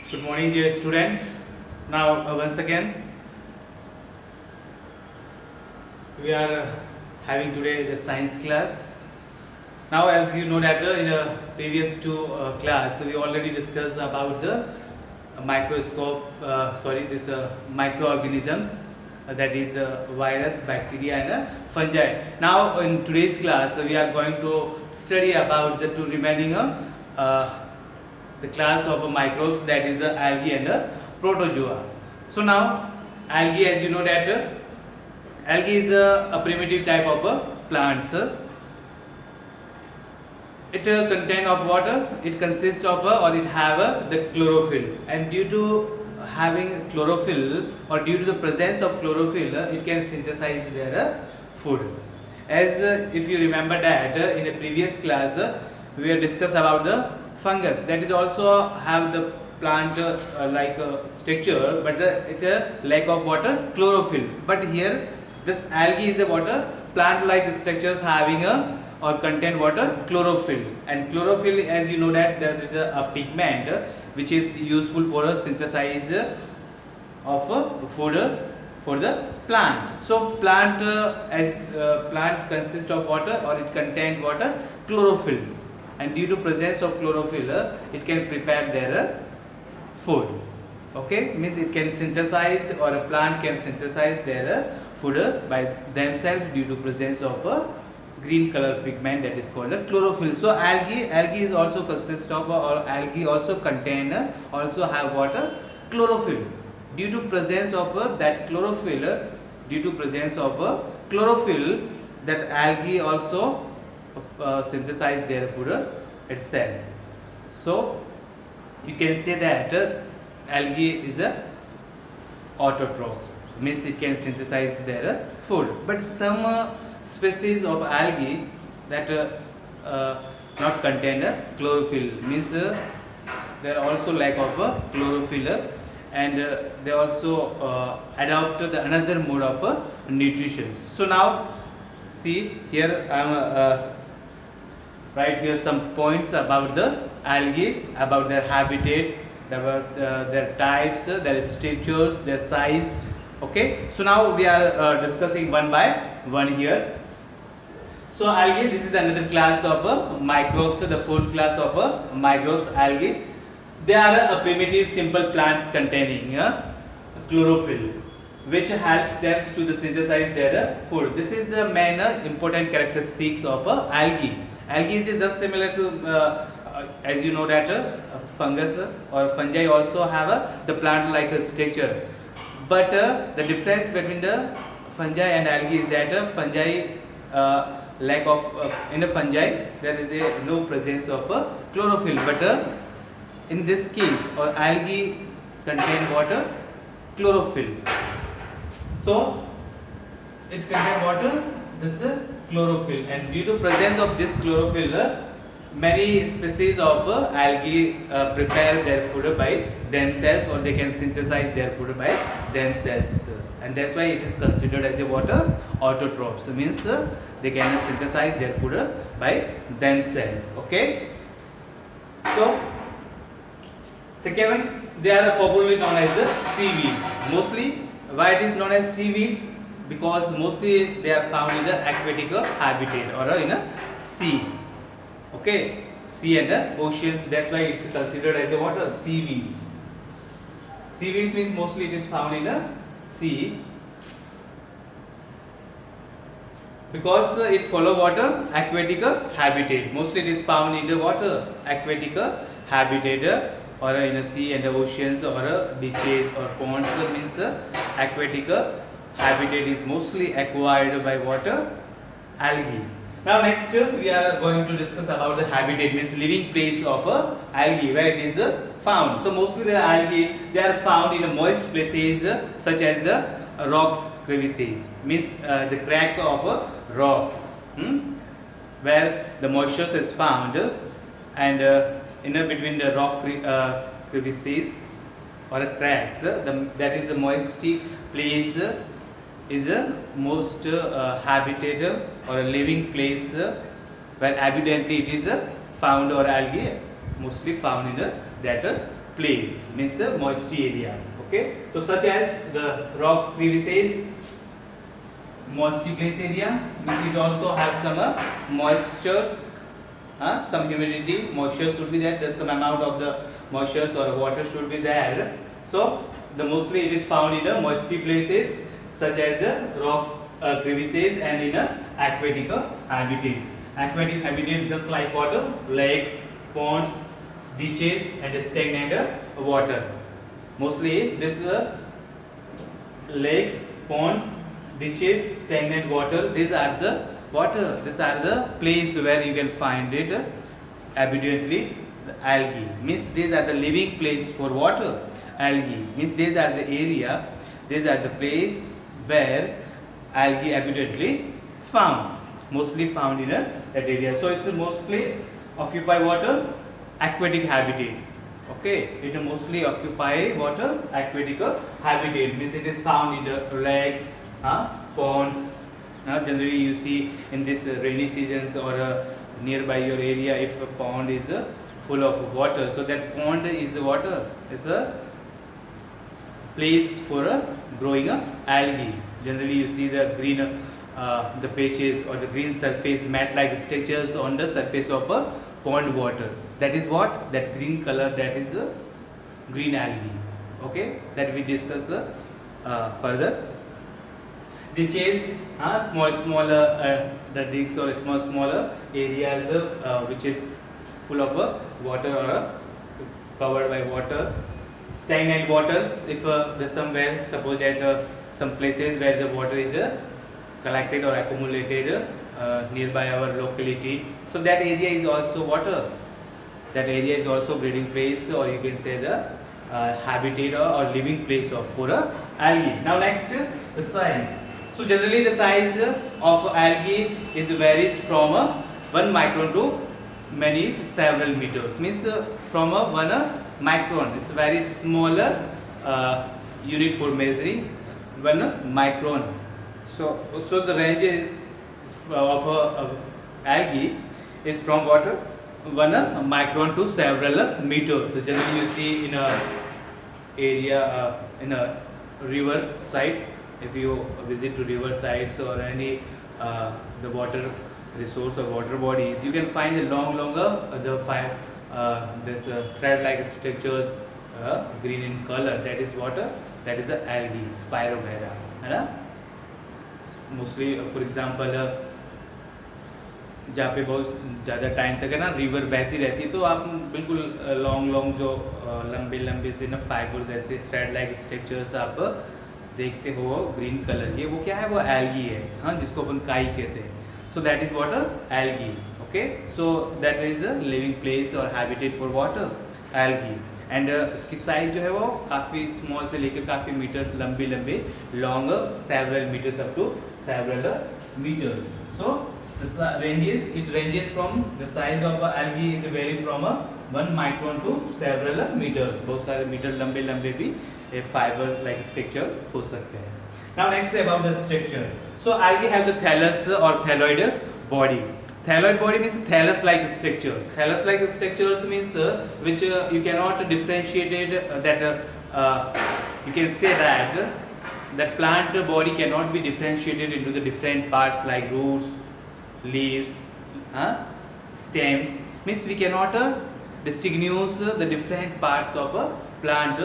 Good morning, dear student. Now, once again, we are having today the science class. Now, as you know that in the previous two class, we already discussed about the microscope. This microorganisms. That is virus, bacteria, and fungi. Now, in today's class, we are going to study about the two remaining the class of microbes, that is algae and protozoa. So now algae, as you know that algae is a primitive type of plants. It contain of water. It consists of or it have the chlorophyll, and due to having chlorophyll or due to the presence of chlorophyll, it can synthesize their food. As if you remember that in a previous class we have discussed about the fungus, that is also have the plant like structure, but it lack of water, chlorophyll. But here this algae is a water plant like structures having a or contain water, chlorophyll. And chlorophyll, as you know that there is a pigment which is useful for a synthesis of food for the plant. So plant plant consists of water or it contains water, chlorophyll, and due to presence of chlorophyll it can prepare their food. Okay, means it can synthesize, or a plant can synthesize their food by themselves due to presence of a green color pigment that is called a chlorophyll. So algae is also consist of or algae also contain also have water, chlorophyll. Due to presence of that chlorophyll, that algae also synthesize their food itself. So you can say that algae is a autotroph, means it can synthesize their food. But some species of algae that not contain chlorophyll, means they are also lack of chlorophyll, and they also adopt the another mode of nutrition. So now see here I am write here some points about the algae, about their habitat, about their types, their structures, their size. Okay, so now we are discussing one by one here. So algae, this is another class of microbes, the fourth class of microbes, algae. They are a primitive simple plants containing chlorophyll, which helps them to synthesize their food. This is the main important characteristics of algae. Algae is just similar to as you know that fungus or fungi also have the plant like a structure, but the difference between the fungi and algae is that fungi lack of in a fungi there is no presence of chlorophyll, but in this case or algae contain water, chlorophyll. So it contain water, this chlorophyll, and due to presence of this chlorophyll many species of algae prepare their food by themselves, or they can synthesize their food by themselves, and that's why it is considered as a water autotroph. So means they can synthesize their food by themselves. Okay, so second one, they are popularly known as the seaweeds. Mostly, why it is known as seaweeds? Because mostly they are found in the aquatic habitat or in a sea. Okay, sea and the oceans. That's why it's considered as a water seaweeds. Seaweeds means mostly it is found in a sea, because it follow water aquatic habitat. Mostly it is found in the water aquatic habitat or in a sea and the oceans or beaches or ponds. Means aquatic habitat is mostly acquired by water algae. Now next we are going to discuss about the habitat, means living place of algae, where it is found. So mostly the algae, they are found in moist places such as the rocks crevices, means the crack of rocks, where the moisture is found, and in between the rock crevices or cracks, that is the moisty place is a most habitat or a living place where evidently it is found, or algae mostly found in that place, means a moisty area. Okay, so such as the rocks crevices, moisty place area, means it also has some moistures, some humidity, moisture should be there. There's some amount of the moisture or water should be there. So the mostly it is found in the moisty places such as the rocks, crevices, and in a aquatic habitat. Aquatic habitat just like water, lakes, ponds, ditches, and stagnant water. Mostly this lakes, ponds, ditches, stagnant water. These are the water. These are the place where you can find it abundantly. The algae means these are the living place for water. Algae means these are the area. These are the place where algae abundantly found. Mostly found in that area. So it's mostly occupy water, aquatic habitat. Okay, it mostly occupy water, aquatic habitat, means it is found in the lakes, ponds. Generally you see in this rainy seasons or nearby your area, if a pond is full of water, so that pond is the water, is a place for growing algae. Generally you see the green the patches or the green surface mat like structures on the surface of a pond water. That is what, that green color, that is green algae. Okay, that we discuss further. Ditches, smaller the digs or smaller areas which is full of water or covered by water. Stagnant waters, if there's somewhere, suppose that some places where the water is collected or accumulated nearby our locality, so that area is also water. That area is also breeding place, or you can say the habitat or living place of for algae. Now next, the size. So generally the size of algae is varies from 1 micron to many several meters. Means from 1 micron, it's very smaller unit for measuring 1 micron. So the range of algae is from what, 1 micron to several meters. So generally you see in a area in a river side, if you visit to river sides or any the water resource or water bodies, you can find the longer the five this thread like structures green in color. That is water, that is the algae, Spirogyra, है ना. Mostly for example जहाँ पे बहुत ज़्यादा time तक है ना river बहती रहती है, तो आप बिल्कुल लॉन्ग जो लंबे से ना फाइबर्स ऐसे थ्रेड लाइक स्ट्रक्चर्स आप देखते हो ग्रीन कलर के, वो क्या है, वो एल्गी है, हाँ, जिसको अपन काई कहते हैं. So that is water algae. Okay, so that is a living place और habitat for water algae. And इसकी साइज जो है वो काफ़ी स्मॉल से लेकर काफ़ी मीटर लंबे long several metres up to several metres. So it ranges from the size of algae is vary from 1 micron to several meters. बहुत सारे मीटर लंबे भी फाइबर लाइक स्ट्रक्चर हो सकते हैं. Now next about the structure. So algae have the thallus or thalloid body. Thalloid body means thallus like structures. Thallus like structures means which you cannot differentiate it, that you can say that plant body cannot be differentiated into the different parts like roots, leaves, stems. Means we cannot distinguish the different parts of a plant.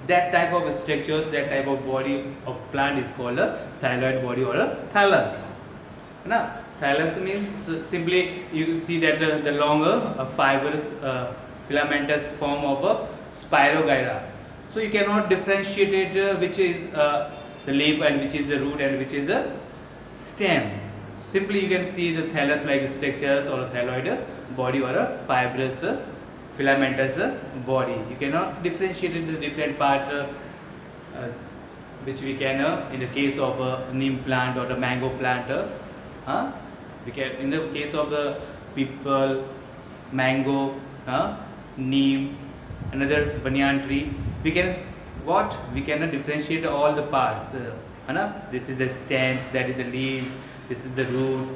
That type of structures, that type of body of plant is called a thalloid body or a thallus. Now, thallus means simply you see that the longer fibrous filamentous form of a Spirogyra. So you cannot differentiate it which is the leaf and which is the root and which is a stem. Simply you can see the thallus like structures or a thalloid body or a fibrous filamentous body. You cannot differentiate into the different part which we can in the case of a neem plant or a mango plant. We can, in the case of the people, mango, neem, another banyan tree, we can what? We cannot differentiate all the parts. This is the stems, that is the leaves, this is the root.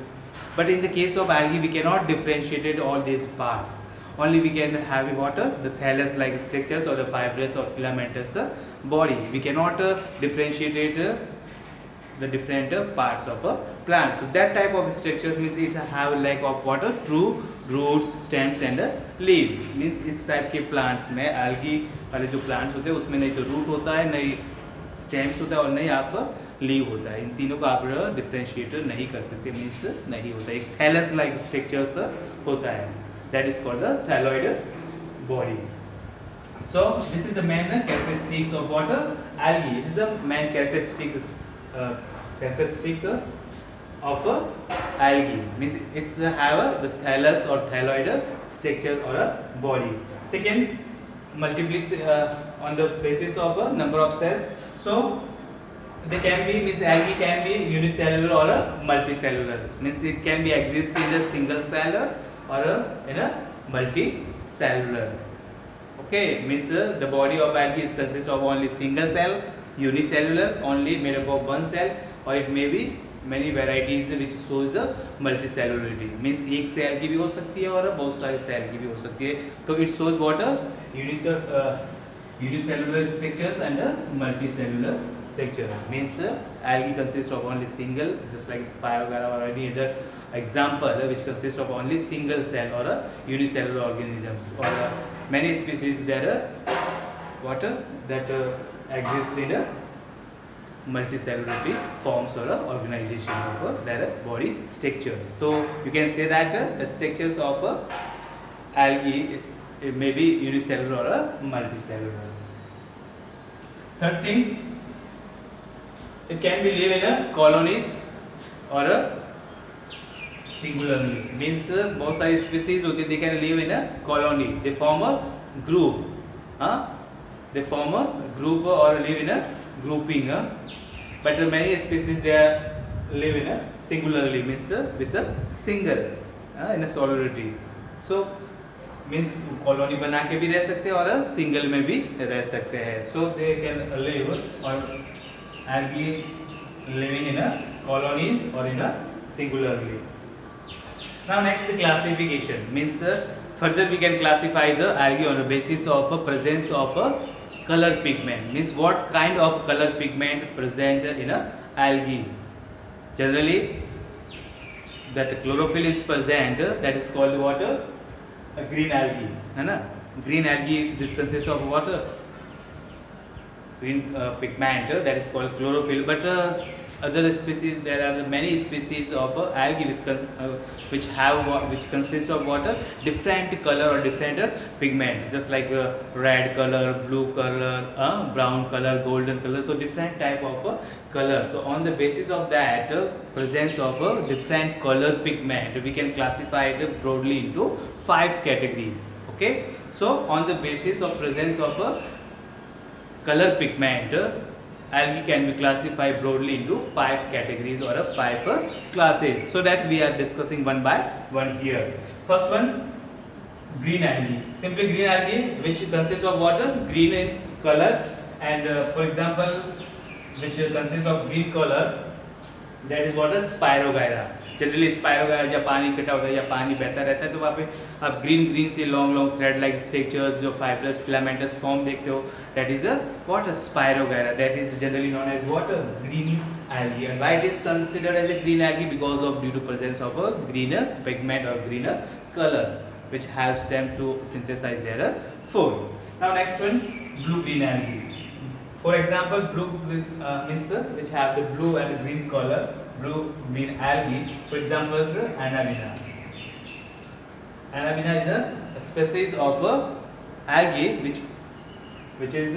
But in the case of algae, we cannot differentiate all these parts. only we can have what the thallus like structures or the fibrous or filamentous body. We cannot differentiate the different parts of a plant. So that type of structures means it have like of water true roots, stems and leaves. means इस type के plants में algae वाले जो plants होते हैं उसमें नहीं तो root होता है, नहीं stems होता है और नहीं आपका leaf होता है. इन तीनों को आप डिफ्रेंशिएट नहीं कर सकते, मीन्स नहीं होता. एक thallus like structures होता है, that is called the thalloid body. So this is the main characteristics of water algae. It is the main characteristic of algae, means it's have the thallus or thalloid structure or a body. Second, multiplicity on the basis of a number of cells. So they can be, means algae can be unicellular or a multicellular, means it can be exist in a single cell or in a multicellular. Okay, means the body of algae is consists of only single cell, unicellular, only made up of one cell, or it may be many varieties which shows the multicellularity, means एक cell की भी हो सकती है और बहुत सारे cell की भी हो सकती है. तो it shows what unicellular structures and multicellular structure. Means algae consists of only single, just like Spirogyra or any other example which consists of only single cell or unicellular organisms, or many species there water that exists in multicellularity forms or organization of their body structures. So you can say that the structures of algae it may be unicellular or multicellular. Third things, it can be live in colonies or singularly, means बहुत सारी species होती है, they can live in a colony, they form a group, they form a group or live in a grouping, but many species they live in a singularly, means with a single in a solidarity. So means colony बना के भी रह सकते हैं और single में भी रह सकते हैं. सो दे कैन लिव और algae living in a colonies or in a singularly. Now next, the classification, means further we can classify the algae on the basis of a presence of a color pigment, means what kind of color pigment present in a algae. Generally that chlorophyll is present, that is called what a green algae, है ना. Green algae, this consists of what green pigment, that is called chlorophyll. But other species, there are many species of algae which consist of what different color or different pigment, just like red color, blue color, brown color, golden color. So different type of color. So on the basis of that presence of different color pigment, we can classify it broadly into 5 categories. Okay, so on the basis of presence of color pigment, algae can be classified broadly into 5 categories or 5 classes. So that we are discussing one by one here. First one, green algae. Simply green algae, which consists of water, green in color, and for example, which consists of green color, that is what is Spirogyra. Generally spirogyra जब पानी इकट्ठा होता है या पानी बहता रहता है तो वहाँ पे आप ग्रीन से लॉन्ग थ्रेड लाइक स्ट्रक्चर्स जो फाइब्रस फिलामेंटस फॉर्म देखते हो, that is what spirogyra, that is generally known as what green algae. And why it is considered as a green algae? Because of due to presence of a greener pigment or greener color which helps them to synthesize their food. Now next one, blue green algae. For example, blue means which have the blue and green color, blue green algae. For example, Anamina. Anamina is a species of algae which is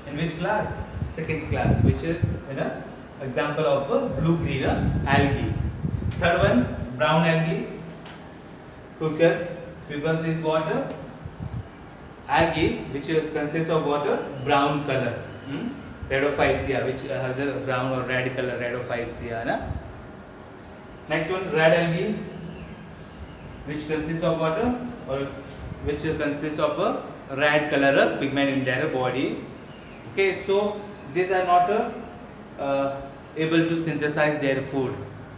in which class? Second class, which is example of blue green algae. Third one, brown algae. Fucus. Fucus is what? Algae which consists of water brown color, Rhodophyceae, which has the brown or red color, Rhodophyceae, na? Next one, red algae, which consists of water or which consists of a red color pigment in their body. Okay, so these are not able to synthesize their food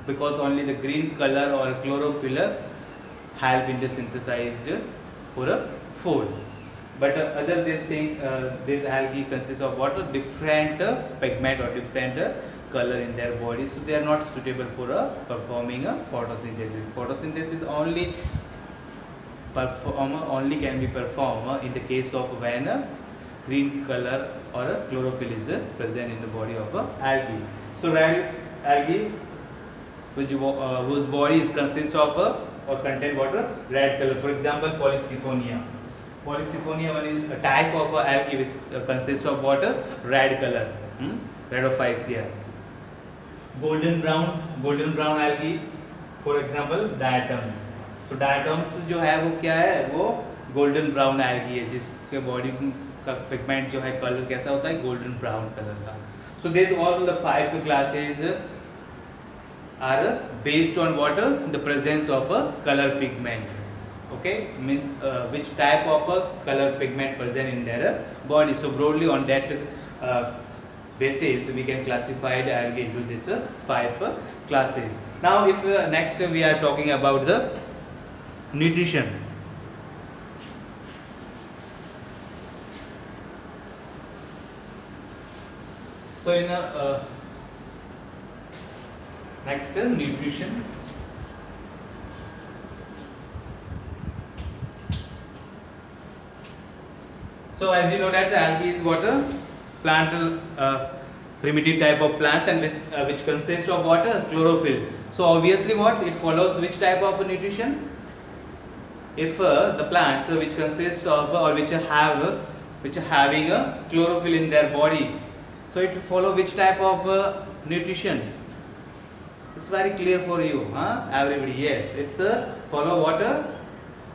because only the green color or chlorophyll help in the synthesized for a food. But other this thing, this algae consists of what? Different pigment or different color in their body, so they are not suitable for performing a photosynthesis. Photosynthesis only can be performed in the case of when green color or a chlorophyll is present in the body of algae. So red algae whose body consists of or contain water red color. For example, Polysiphonia. Polysiphonia one is a type of algae which consists of water red color. Rhodophyceae. Golden brown algae, for example diatoms. तो diatoms जो है वो क्या है, वो golden brown algae है जिसके body का पिगमेंट जो है कलर कैसा होता है, गोल्डन ब्राउन कलर का. So there all the 5 classes are based on what the presence of a color pigment. Okay, means which type of a color pigment present in their body. So broadly on that basis we can classify the algae into this 5 classes. Now if next we are talking about the nutrition. So in next nutrition. So as you know that algae is what a plant, primitive type of plants, and which consists of what, chlorophyll. So obviously what it follows, which type of nutrition? If the plants which consist of or which are having a chlorophyll in their body, so it follow which type of nutrition? It's very clear for you, everybody. Yes, it's follow what,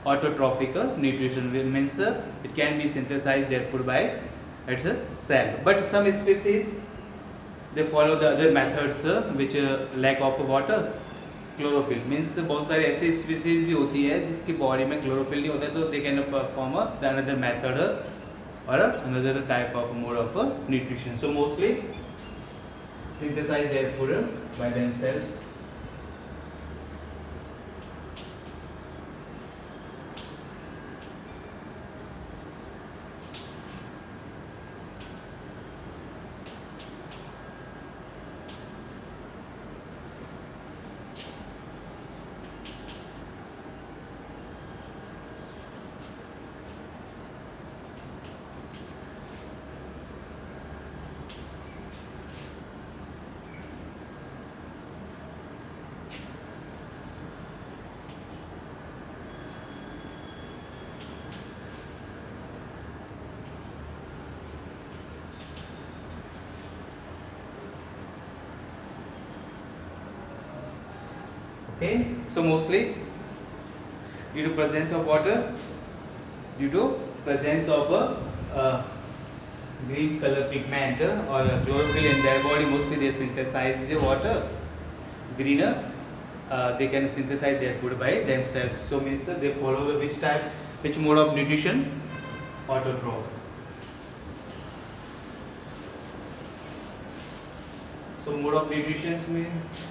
autotrophic nutrition, means it can be synthesized therefore by its cell. But some species they follow the other methods which lack of water, chlorophyll. Means बहुत सारे ऐसे species भी होती है जिसकी body में chlorophyll नहीं होता है, तो they can perform another method और another type of mode of nutrition. So mostly synthesize their food by themselves. Okay, so mostly due to presence of water, due to presence of green color pigment or chlorophyll in their body, mostly they synthesize the water greener. They can synthesize their food by themselves. So means they follow which type, which mode of nutrition? Autotroph. So mode of nutrition means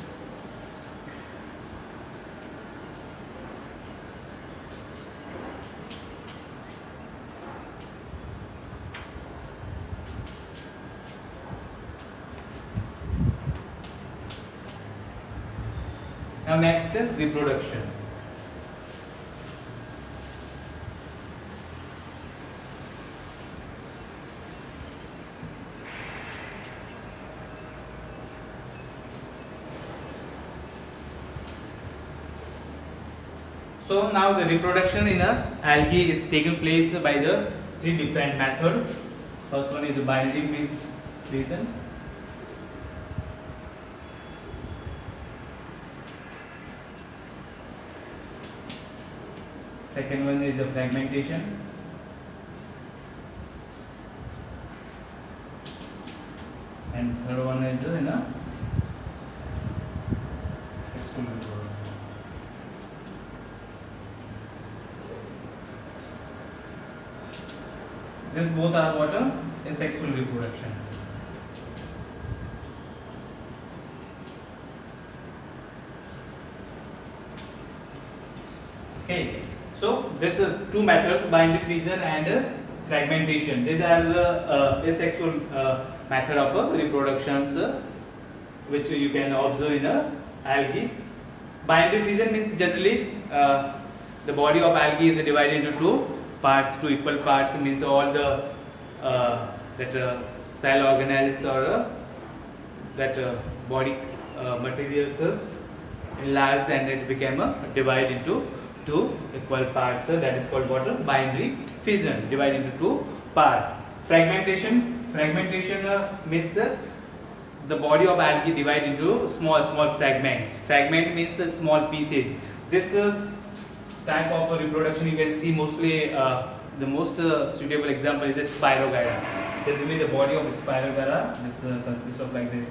now next reproduction. So now the reproduction in a algae is taken place by the 3 different methods. First one is the binary reason. Second one is the fragmentation. And third one is the sexual reproduction. This both are what? A sexual reproduction. Okay. So this two methods, binary fission and fragmentation. These are the asexual method of reproductions which you can observe in algae. Binary fission means generally the body of algae is divided into two parts, two equal parts. Means all the that cell organelles or that body materials enlarged and it became divided into two equal parts. That is called what? Binary fission. Divided into two parts. Fragmentation means the body of algae divided into small fragments. Fragment means small pieces. This type of reproduction you can see mostly. The most suitable example is a Spirogyra. Generally, the body of Spirogyra consists of like this.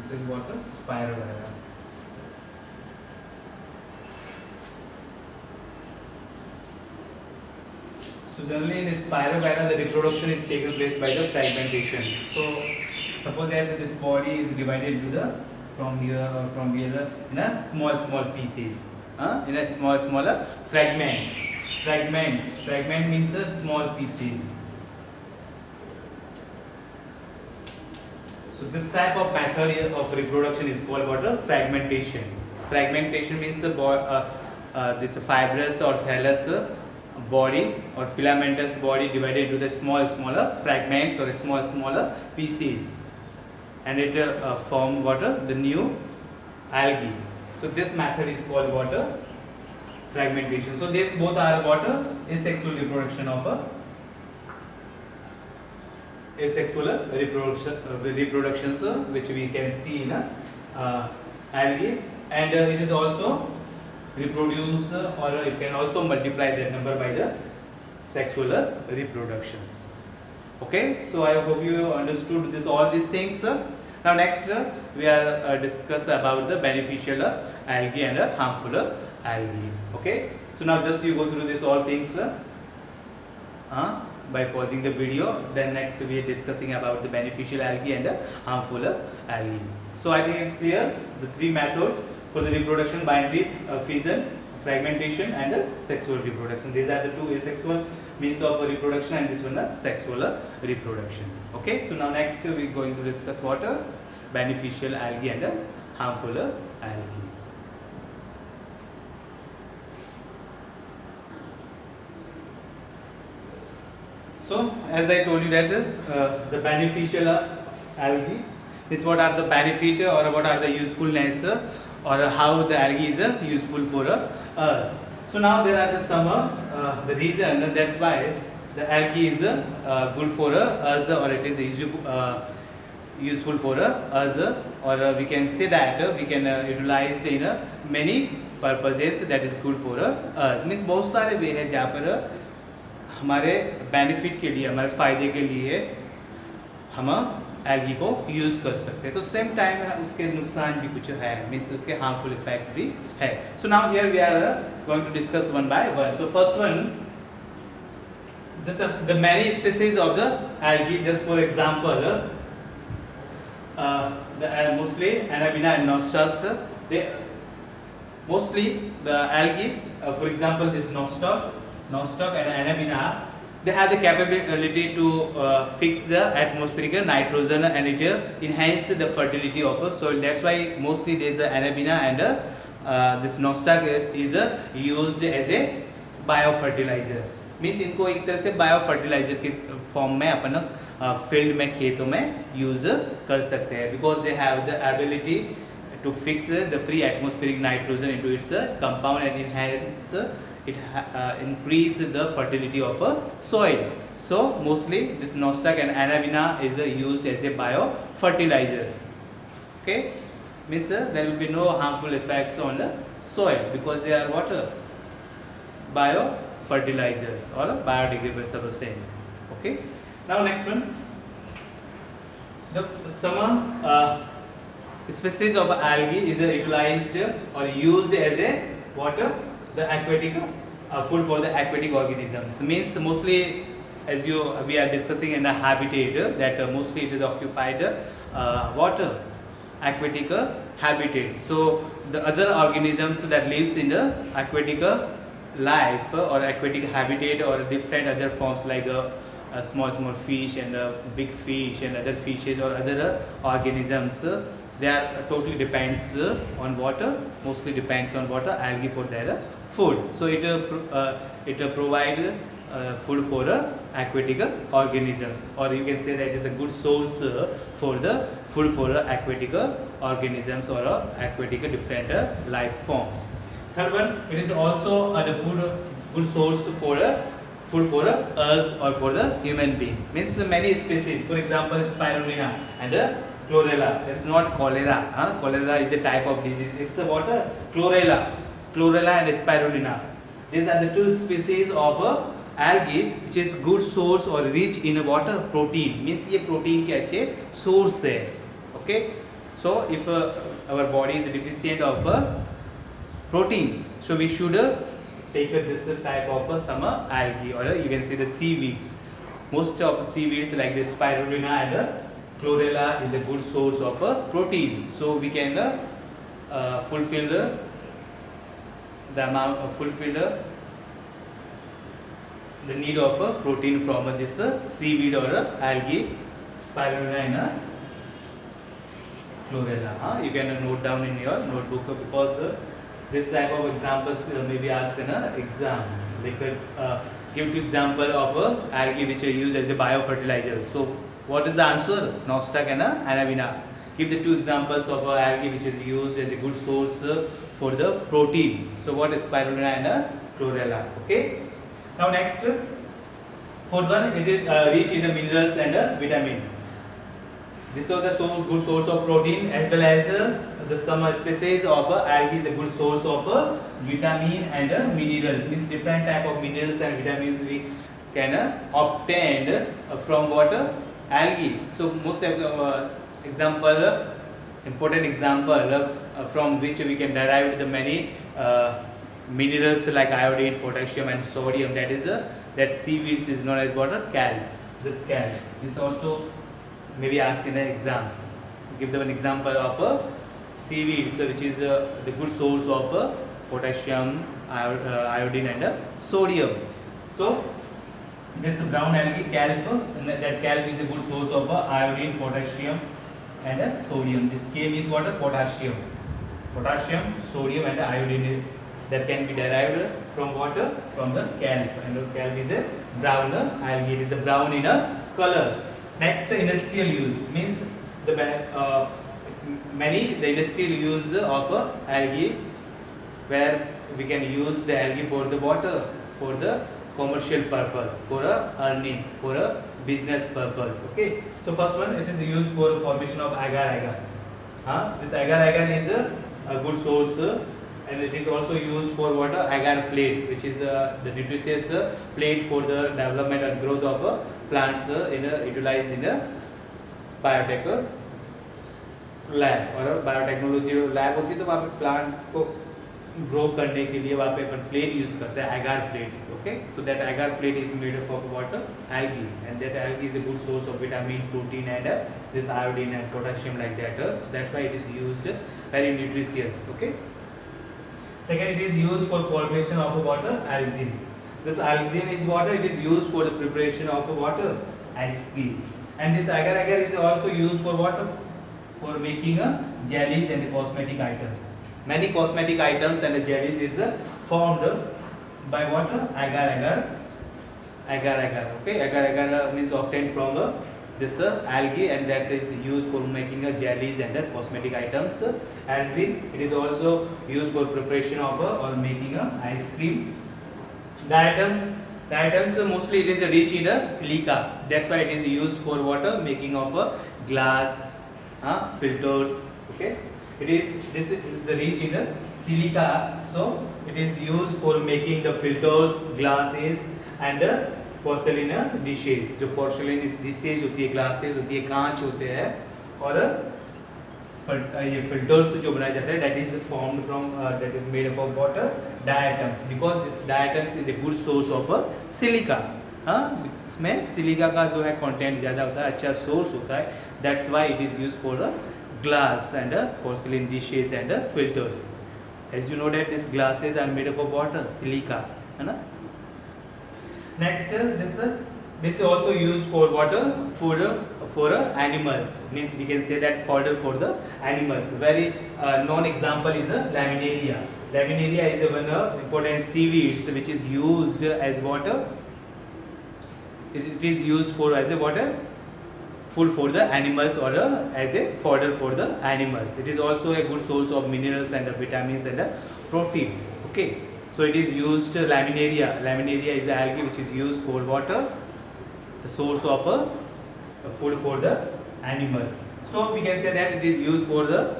This is what a Spirogyra. So generally in Spirogyra the reproduction is taken place by the fragmentation. So suppose that this body is divided into the from here or from here in a small pieces, in a smaller fragments. Fragment means a small pieces. So this type of method of reproduction is called what? Fragmentation. Fragmentation means this fibrous or thallus body or filamentous body divided into the smaller fragments or smaller pieces, and it form what? The new algae. So this method is called what? Fragmentation. So these both are what? Asexual reproduction of asexual reproductions which we can see in algae, and it is also reproduce or it can also multiply that number by the sexual reproductions. Okay, so I hope you understood this all these things. Now next we are discuss about the beneficial algae and harmful algae. Okay, so now just you go through this all things by pausing the video. Then next we are discussing about the beneficial algae and harmful algae. So I think it's clear the three methods for the reproduction: binary fission, fragmentation and sexual reproduction. These are the two asexual means of reproduction, and this one sexual reproduction. Okay, so now next we are going to discuss what? Beneficial algae and harmful algae. So as I told you that the beneficial algae is what are the benefit or what are the usefulness or how the algae is useful for us. So now there are some the reason that's why the algae is good for us, or it is useful for us, or we can say that we can utilize in many purposes that is good for us. Means बहुत सारे वे हैं जहाँ पर हमारे benefit के लिए, हमारे फ़ायदे के लिए हम एल्गी को यूज़ कर सकते हैं. तो सेम टाइम उसके नुकसान भी कुछ है, मीन्स उसके हार्मफुल इफेक्ट भी है. So now here we are going to discuss one by one. So first one, the many species of the algae. Just for example, mostly Anabaena and Nostocs. They mostly the algae, for example, this Nostoc and Anabaena, they have the capability to fix the atmospheric nitrogen and it enhance the fertility of the soil. That's why mostly there is a Anabaena and this Nostoc is used as a biofertilizer. Means इनको एक तरह से bio fertiliser के form में अपन field में खेतों में use कर सकते हैं, because they have the ability to fix the free atmospheric nitrogen into its compound and enhance it increase the fertility of a soil. So mostly this Nostoc and Anabaena is used as a biofertilizer. Okay, means there will be no harmful effects on the soil because they are what? Biofertilizers or biodegradable substances. Okay, now next one, the some species of algae is utilized or used as a water the aquatic food for the aquatic organisms. Means mostly, as you we are discussing in the habitat, that mostly it is occupied water aquatic habitat. So the other organisms that lives in the aquatic life or aquatic habitat or different other forms like small fish and big fish and other fishes or other organisms, they are totally depends on water, mostly depends on water, algae for their food. So it provide food for aquatic organisms, or you can say that it is a good source for the food for aquatic organisms or aquatic different life forms. Third one, it is also the food good source for food for us or for the human being. Means many species, for example spirulina and chlorella. It's not cholera. Cholera is a type of disease. It's a what? Chlorella and spirulina. These are the two species of algae which is good source or rich in water protein. Means ये protein के अच्छे source है. Okay. So if our body is deficient of protein, so we should take this type of some algae, or you can say the seaweeds. Most of seaweeds like the spirulina and chlorella is a good source of protein. So we can fulfill the amount, fulfill the need of protein from this seaweed or algae, spirulina and chlorella. You can note down in your notebook, because this type of examples may be asked in exams. They could give two example of algae which are used as a biofertilizer. So what is the answer? Nostoc and Anabaena. Give the two examples of algae which is used as a good source for the protein. So what is spirulina and chlorella? Okay. Now next, fourth one, it is rich in the minerals and vitamin. This is the good source of protein, as well as the some species of algae is a good source of vitamin and minerals. Means different type of minerals and vitamins we can obtain from water algae. So most example, important example from which we can derive the many minerals like iodine, potassium and sodium. That is that seaweeds is known as water kelp. This kelp. This also maybe asked in the exams. Give them an example of seaweeds, which is the good source of potassium, iodine and sodium. So this brown algae kelp, that kelp is a good source of iodine, potassium and sodium. This K is what? Potassium, sodium and iodine, that can be derived from water, from the kelp, and the kelp is a brown algae. It is a brown in a color. Next, industrial use means the the industrial use of algae, where we can use the algae for the water, for the commercial purpose, for earning, for a business purpose. Okay. So first one, it is used for formation of agar-agar. This agar-agar is a good source, and it is also used for what? Agar plate, which is the nutritious plate for the development and growth of plants utilized in a biotech lab, और biotechnology lab होती है तो वहाँ पे plant को grow करने के लिए वहाँ पे अपन प्लेट यूज करते हैं, एगार प्लेट. ओके. सो दैट एगार plate is made up of water algae, and that algae is a good source of vitamin, protein and this iodine and potassium like that. So that's why it is used very nutritious. Okay. Second, it is used for formation of water algin. This algin is water. It is used for the preparation of water ice cream. And this agar-agar is also used for water, for making jellies and cosmetic items. Many cosmetic items and jellies is formed by water agar-agar. Okay. Agar-agar means obtained from this algae, and that is used for making jellies and cosmetic items. Algin, it is also used for preparation of or making ice cream. The items mostly it is rich in silica. That's why it is used for water making of glass, filters. Okay. It is this is the rich in silica, so it is used for making the filters, glasses and porcelain dishes. जो porcelain dishes होती है, glasses होती है, कांच होते हैं और ये फिल्टर्स जो बनाया जाता है that is formed from that is made up of water diatoms because this diatoms is a good source of silica. हाँ, इसमें सिलिका का जो है कंटेंट ज़्यादा होता है, अच्छा सोर्स होता है, that's why it is use for glass and porcelain dishes and filters. As you know that these glasses are made up of water, silica, है ना. Next this is also used for water for animals, means we can say that fodder for the animals. Very known example is laminaria. Laminaria is one important seaweeds which is used as water. It is used for as a water food for the animals or as a fodder for the animals. It is also a good source of minerals and vitamins and protein. Okay, so it is used laminaria. Laminaria is algae which is used for water, the source of food for the animals. So we can say that it is used for the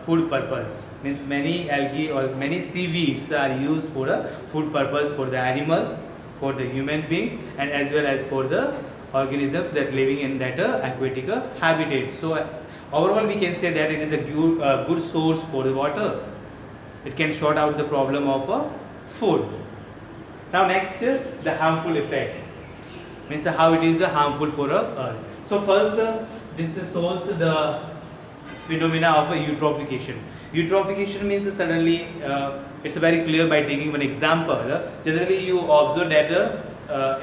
food purpose. Means many algae or many seaweeds are used for a food purpose for the animal, for the human being, and as well as for the organisms that living in that aquatic habitat. So overall we can say that it is a good source for the water. It can sort out the problem of food. Now next the harmful effects, means how it is harmful for earth. So first this shows the phenomena of eutrophication. Eutrophication means suddenly it's very clear by taking one example. Generally you observe that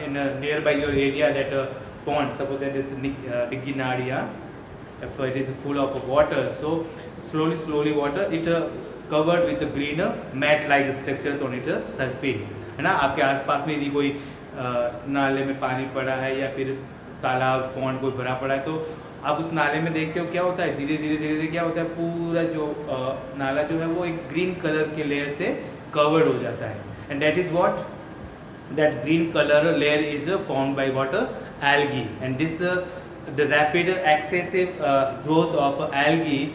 in nearby your area that pond, suppose that is Niginaria, if it is full of water, so slowly water it covered with the green mat like structures on its surface, है ना. आपके आसपास में यदि कोई नाले में पानी पड़ा है या फिर तालाब पॉन्ड कोई भरा पड़ा है, तो आप उस नाले में देखते हो क्या होता है, धीरे धीरे क्या होता है, पूरा जो नाला जो है वो एक ग्रीन कलर के लेयर से कवर्ड हो जाता है. And that is what, that green color layer is formed by water algae, and this the rapid excessive growth of algae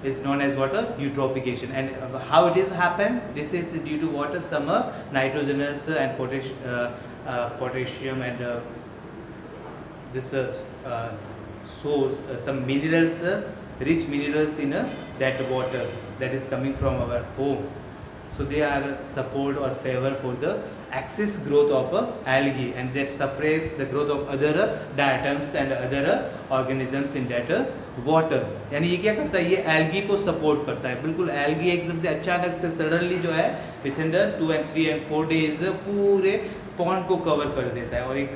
is known as water eutrophication. And how it is happen, this is due to water some nitrogenous and potassium and this source some minerals, rich minerals in that water that is coming from our home. So they are support or favor for the excess growth of algae, and that suppress the growth of other diatoms and other organisms in that water. यानी ये क्या करता है, ये algae को support करता है. बिल्कुल algae एकदम से अचानक से suddenly जो है within the 2 and 3 and 4 days पूरे pond को cover कर देता है और एक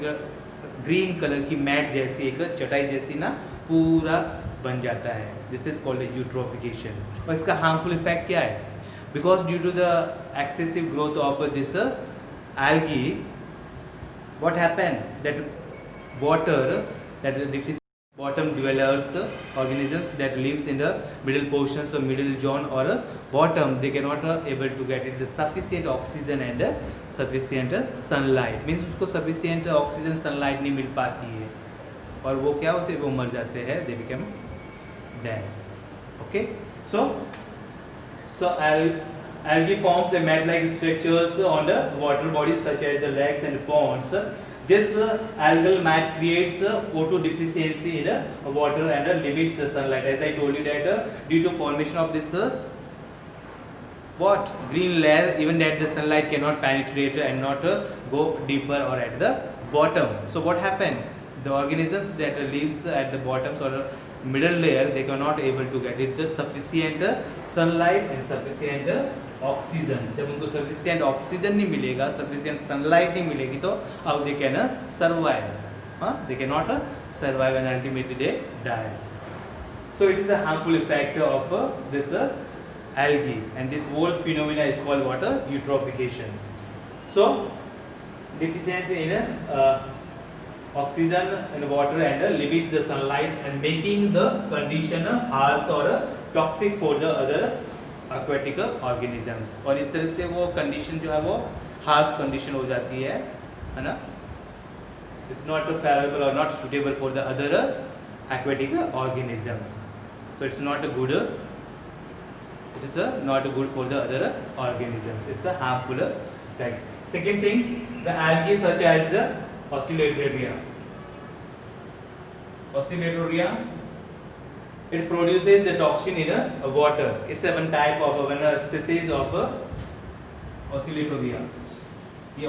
green color की mat जैसी एक चटाई जैसी ना पूरा बन जाता है. This is called eutrophication. और इसका harmful effect क्या है? Because due to the excessive growth of this algae, what happened, that water, that deficient bottom dwellers organisms that lives in the middle portions of middle zone or bottom, they cannot able to get it the sufficient oxygen and sufficient sunlight. Means उसको sufficient oxygen sunlight नहीं मिल पाती है और वो क्या होते हैं, वो मर जाते हैं, they become dead. Okay, so algae forms a mat-like structures on the water bodies such as the lakes and ponds. This algal mat creates O2 deficiency in the water and limits the sunlight. As I told you that due to formation of this what green layer, even that the sunlight cannot penetrate and not go deeper or at the bottom. So what happened? The organisms that lives at the bottoms or middle layer, they cannot able to get it the sufficient sunlight and sufficient oxygen. जब उनको sufficient oxygen नहीं मिलेगा, sufficient sunlight नहीं मिलेगी, तो how they can survive, they can not survive and ultimately they die. So it is the harmful effect of this algae, and this whole phenomena is called water eutrophication. So deficient in oxygen in water and limits the sunlight and making the condition harsh or toxic for the other aquatic organisms. और इस तरह से वो condition जो है वो harsh condition हो जाती है ना. It's not favorable or not suitable for the other aquatic organisms. So it's not a good. It is not good for the other organisms. It's a harmful effects. Second things, the algae such as the Oscillatoria. Oscillatoria it produces the toxin in a water. It's a one type of one species of oscillatoria. ये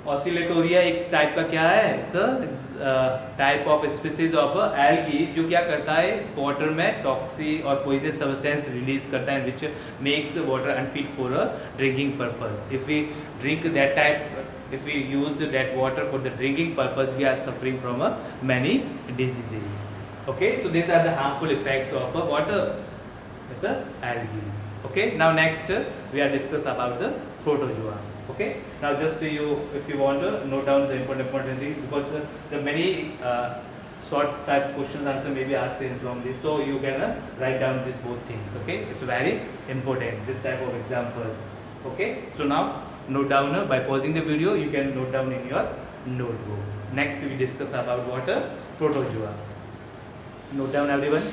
Oscillatoria एक type का क्या है sir, type of species of algae जो क्या करता है water में टॉक्सी और पॉइजनस सब्सटेंस रिलीज करता है which makes water unfit for a drinking purpose. If we drink that type, if we use that water for the drinking purpose, we are suffering from many diseases. Okay, so these are the harmful effects of water as a algae. Okay, now next we are discuss about the protozoa. Okay, now just you, if you want to note down the important thing, because the many short type questions answer may be asked in from this, so you can write down these both things. Okay, it's very important, this type of examples. Okay, so now note down by pausing the video, you can note down in your notebook. Next we discuss about what protozoa. Note down everyone.